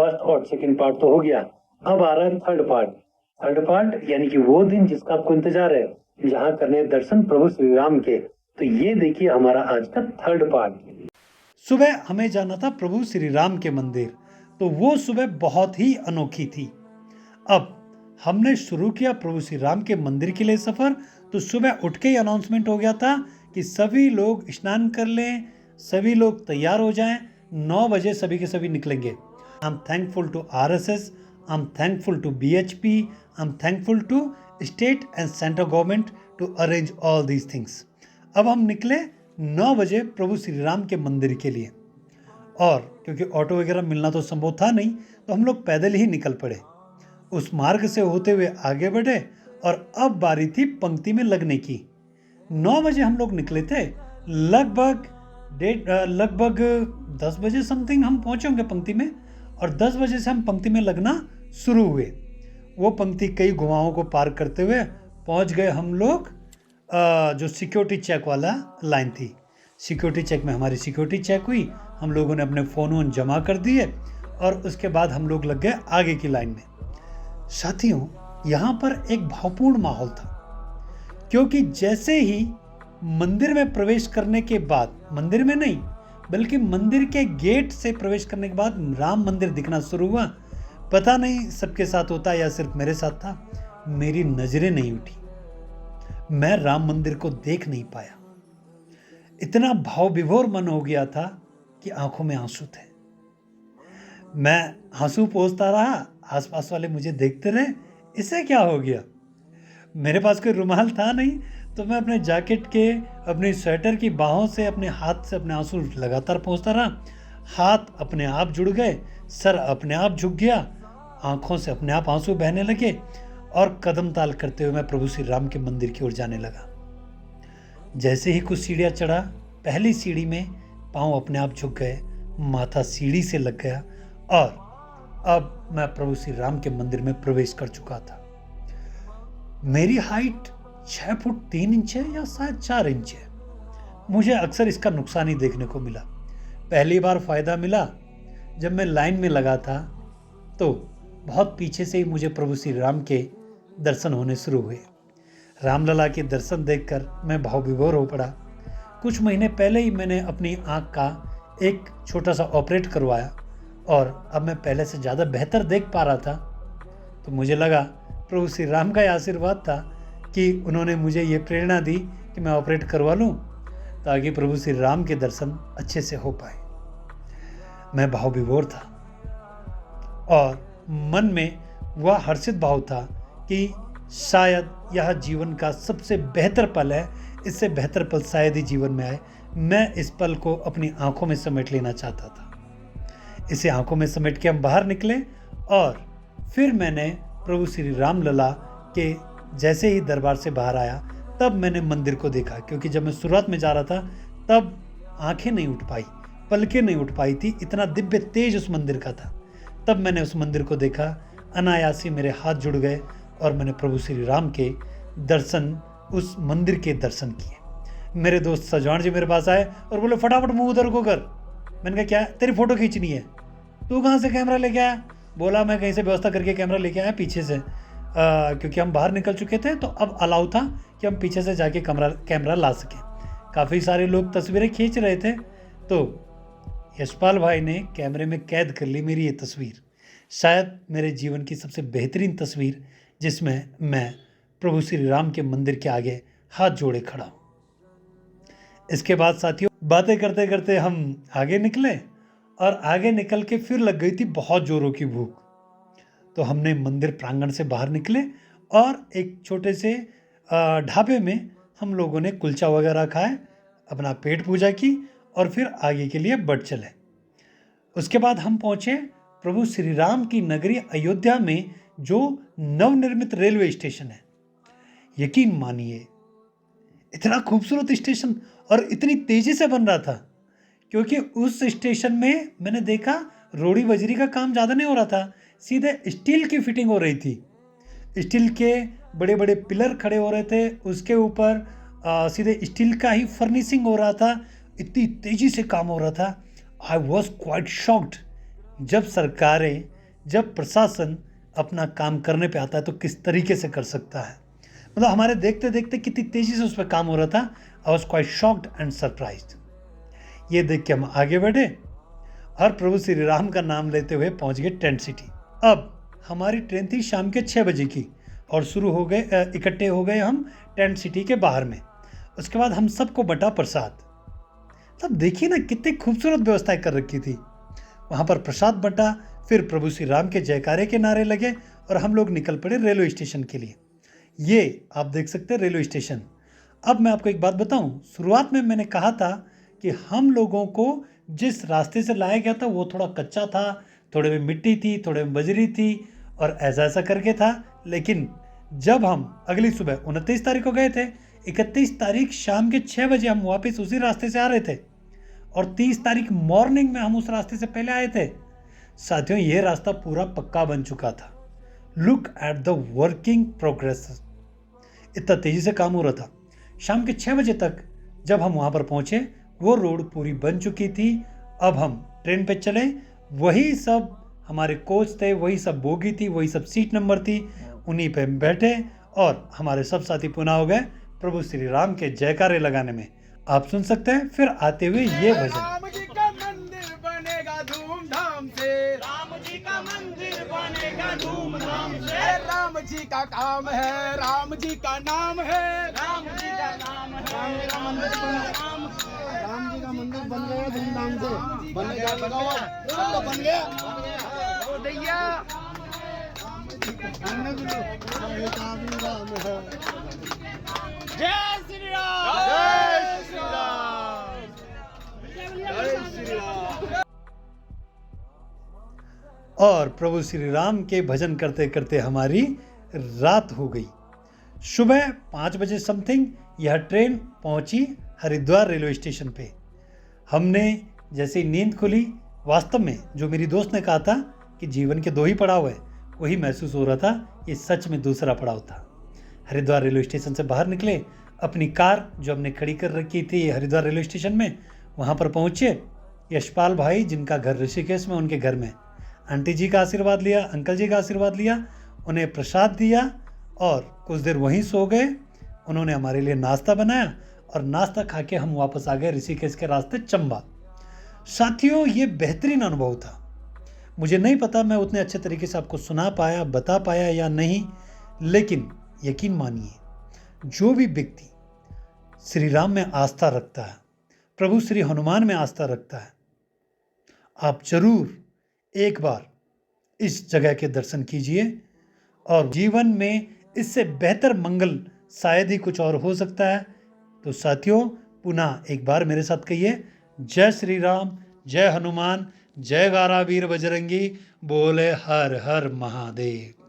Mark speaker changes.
Speaker 1: First और second part तो हो गया, अब आ रहा है थर्ड पार्ट। थर्ड पार्ट यानी कि वो दिन जिसका आपको इंतजार है, जहाँ करने दर्शन प्रभु श्री राम के। तो ये देखिए हमारा आज का थर्ड पार्ट।
Speaker 2: सुबह हमें जाना था प्रभु श्री राम के मंदिर, तो वो सुबह बहुत ही अनोखी थी। अब हमने शुरू किया प्रभु श्री राम के मंदिर के लिए सफ़र। तो सुबह उठ के ही अनाउंसमेंट हो गया था कि सभी लोग स्नान कर लें, सभी लोग तैयार हो जाएं, 9 बजे सभी के सभी निकलेंगे। I am thankful to RSS, I am thankful to BHP, I am thankful to state and central government to arrange all these things. अब हम निकले 9 बजे प्रभु श्री राम के मंदिर के लिए, और क्योंकि ऑटो वगैरह मिलना तो संभव था नहीं, तो हम लोग पैदल ही निकल पड़े। उस मार्ग से होते हुए आगे बढ़े और अब बारी थी पंक्ति में लगने की। 9 बजे हम लोग निकले थे, लगभग 10 बजे समथिंग हम पहुंचे होंगे पंक्ति में, और 10 बजे से हम पंक्ति में लगना शुरू हुए। वो पंक्ति कई गुफाओं को पार करते हुए पहुंच गए हम लोग जो सिक्योरिटी चेक वाला लाइन थी। सिक्योरिटी चेक में हमारी सिक्योरिटी चेक हुई, हम लोगों ने अपने फ़ोन वोन जमा कर दिए और उसके बाद हम लोग लग गए आगे की लाइन में। साथियों, यहाँ पर एक भावपूर्ण माहौल था, क्योंकि जैसे ही मंदिर में प्रवेश करने के बाद, मंदिर में नहीं बल्कि मंदिर के गेट से प्रवेश करने के बाद राम मंदिर दिखना शुरू हुआ। पता नहीं सबके साथ होता या सिर्फ मेरे साथ था, मेरी नजरें नहीं उठी, मैं राम मंदिर को देख नहीं पाया। इतना भाव विभोर मन हो गया था कि आंखों में आंसू थे। मैं आंसू पोंछता रहा, आसपास वाले मुझे देखते रहे, इसे क्या हो गया। मेरे पास कोई रुमाल था नहीं, तो मैं अपने जैकेट के, अपने स्वेटर की बाहों से, अपने हाथ से अपने आंसू लगातार पोंछता रहा। हाथ अपने आप जुड़ गए, सर अपने आप झुक गया, आंखों से अपने आप आंसू बहने लगे, और कदम ताल करते हुए मैं प्रभु श्री राम के मंदिर की ओर जाने लगा। जैसे ही कुछ सीढ़ियाँ चढ़ा, पहली सीढ़ी में पाँव अपने आप झुक गए, माथा सीढ़ी से लग गया, और अब मैं प्रभु श्री राम के मंदिर में प्रवेश कर चुका था। मेरी हाइट 6 फुट 3 इंच है या शायद 4 इंच है। मुझे अक्सर इसका नुकसान ही देखने को मिला। पहली बार फायदा मिला जब मैं लाइन में लगा था, तो बहुत पीछे से ही मुझे प्रभु श्री राम के दर्शन होने शुरू हुए। रामलला के दर्शन देखकर मैं भाव विभोर हो पड़ा। कुछ महीने पहले ही मैंने अपनी आँख का एक छोटा सा ऑपरेट करवाया, और अब मैं पहले से ज़्यादा बेहतर देख पा रहा था। तो मुझे लगा प्रभु श्री राम का ही आशीर्वाद था कि उन्होंने मुझे ये प्रेरणा दी कि मैं ऑपरेट करवा लूँ, ताकि प्रभु श्री राम के दर्शन अच्छे से हो पाए। मैं भाव विभोर था, और मन में वह हर्षित भाव था कि शायद यह जीवन का सबसे बेहतर पल है, इससे बेहतर पल शायद ही जीवन में आए। मैं इस पल को अपनी आंखों में समेट लेना चाहता था। इसे आंखों में समेट के हम बाहर निकले, और फिर मैंने प्रभु श्री राम लला के जैसे ही दरबार से बाहर आया, तब मैंने मंदिर को देखा। क्योंकि जब मैं शुरुआत में जा रहा था तब आंखें नहीं उठ पाई, पलकें नहीं उठ पाई थी, इतना दिव्य तेज उस मंदिर का था। तब मैंने उस मंदिर को देखा, अनायासी मेरे हाथ जुड़ गए, और मैंने प्रभु श्री राम के दर्शन, उस मंदिर के दर्शन किए। मेरे दोस्त सजवान जी मेरे पास आए और बोले, फटाफट मुंह उधर को कर। मैंने कहा, क्या? तेरी फोटो खींचनी है। तू कहाँ से कैमरा लेके आया? बोला, मैं कहीं से व्यवस्था करके कैमरा लेके आया पीछे से, क्योंकि हम बाहर निकल चुके थे, तो अब अलाउ था कि हम पीछे से जाके कैमरा ला सकें। काफ़ी सारे लोग तस्वीरें खींच रहे थे, तो यशपाल भाई ने कैमरे में कैद कर ली मेरी ये तस्वीर, शायद मेरे जीवन की सबसे बेहतरीन तस्वीर, जिसमें मैं प्रभु श्री राम के मंदिर के आगे हाथ जोड़े खड़ा हूँ। इसके बाद साथियों, बातें करते करते हम आगे निकले, और आगे निकल के फिर लग गई थी बहुत जोरों की भूख। तो हमने मंदिर प्रांगण से बाहर निकले, और एक छोटे से ढाबे में हम लोगों ने कुलचा वगैरह खाए, अपना पेट पूजा की, और फिर आगे के लिए बढ़ चले। उसके बाद हम पहुँचे प्रभु श्री राम की नगरी अयोध्या में, जो नवनिर्मित रेलवे स्टेशन है। यकीन मानिए, इतना खूबसूरत स्टेशन, और इतनी तेजी से बन रहा था, क्योंकि उस स्टेशन में मैंने देखा रोड़ी बजरी का काम ज़्यादा नहीं हो रहा था, सीधे स्टील की फिटिंग हो रही थी। स्टील के बड़े बड़े पिलर खड़े हो रहे थे, उसके ऊपर सीधे स्टील का ही फर्निशिंग हो रहा था। इतनी तेज़ी से काम हो रहा था, आई वॉज क्वाइट शॉक्ड। जब सरकारें, जब प्रशासन अपना काम करने पे आता है तो किस तरीके से कर सकता है। मतलब हमारे देखते देखते कितनी तेज़ी से उस पर काम हो रहा था। I was quite shocked and surprised. ये देख के हम आगे बढ़े और प्रभु श्री राम का नाम लेते हुए पहुंच गए टेंट सिटी। अब हमारी ट्रेन थी शाम के 6 बजे की और शुरू हो गए, इकट्ठे हो गए हम टेंट सिटी के बाहर में। उसके बाद हम सबको बटा प्रसाद। तब देखिए ना कितनी खूबसूरत व्यवस्थाएं कर रखी थी। वहाँ पर प्रसाद बटा, फिर प्रभु श्री राम के जयकारे के नारे लगे और हम लोग निकल पड़े रेलवे स्टेशन के लिए। ये आप देख सकते हैं रेलवे स्टेशन। अब मैं आपको एक बात बताऊं, शुरुआत में मैंने कहा था कि हम लोगों को जिस रास्ते से लाया गया था वो थोड़ा कच्चा था, थोड़े में मिट्टी थी, थोड़े में बजरी थी और ऐसा ऐसा करके था। लेकिन जब हम अगली सुबह 29 तारीख को गए थे, 31 तारीख शाम के 6 बजे हम वापस उसी रास्ते से आ रहे थे और 30 तारीख मॉर्निंग में हम उस रास्ते से पहले आए थे। साथियों, ये रास्ता पूरा पक्का बन चुका था। Look at the working progress. इतना तेजी से काम हो रहा था। शाम के 6 बजे तक जब हम वहाँ पर पहुँचे वो रोड पूरी बन चुकी थी। अब हम ट्रेन पे चले, वही सब हमारे कोच थे, वही सब बोगी थी, वही सब सीट नंबर थी, उन्हीं पे बैठे और हमारे सब साथी पुनः हो गए प्रभु श्री राम के जयकारे लगाने में। आप सुन सकते हैं फिर आते हुए ये भजन।
Speaker 3: राम जी का मंदिर बनेगा धूमधाम से,
Speaker 4: राम जी का मंदिर बनेगा धूमधाम से।
Speaker 3: राम जी का काम है, राम जी का नाम है,
Speaker 4: राम जी का नाम है, राम जी का नाम है।
Speaker 3: राम जी का मंदिर बन गया धूमधाम से। बनेगा सब तो बन गया। ओ दैया राम है।
Speaker 4: जय श्री राम,
Speaker 3: जय श्री राम, जय श्री राम।
Speaker 2: और प्रभु श्री राम के भजन करते करते हमारी रात हो गई। सुबह 5 बजे समथिंग यह ट्रेन पहुंची हरिद्वार रेलवे स्टेशन पे। हमने जैसे ही नींद खुली, वास्तव में जो मेरी दोस्त ने कहा था कि जीवन के 2 ही पड़ाव है, वही महसूस हो रहा था। ये सच में दूसरा पड़ाव था। हरिद्वार रेलवे स्टेशन से बाहर निकले, अपनी कार जो हमने खड़ी कर रखी थी हरिद्वार रेलवे स्टेशन में, वहाँ पर पहुँचे। यशपाल भाई जिनका घर ऋषिकेश में, उनके घर में आंटी जी का आशीर्वाद लिया, अंकल जी का आशीर्वाद लिया, उन्हें प्रसाद दिया और कुछ देर वहीं सो गए। उन्होंने हमारे लिए नाश्ता बनाया और नाश्ता खा के हम वापस आ गए ऋषिकेश के रास्ते चंबा। साथियों, ये बेहतरीन अनुभव था। मुझे नहीं पता मैं उतने अच्छे तरीके से आपको सुना पाया, बता पाया या नहीं, लेकिन यकीन मानिए, जो भी व्यक्ति श्री राम में आस्था रखता है, प्रभु श्री हनुमान में आस्था रखता है, आप जरूर एक बार इस जगह के दर्शन कीजिए और जीवन में इससे बेहतर मंगल शायद ही कुछ और हो सकता है। तो साथियों, पुनः एक बार मेरे साथ कहिए, जय श्री राम, जय हनुमान, जय गारा वीर बजरंगी, बोले हर हर महादेव।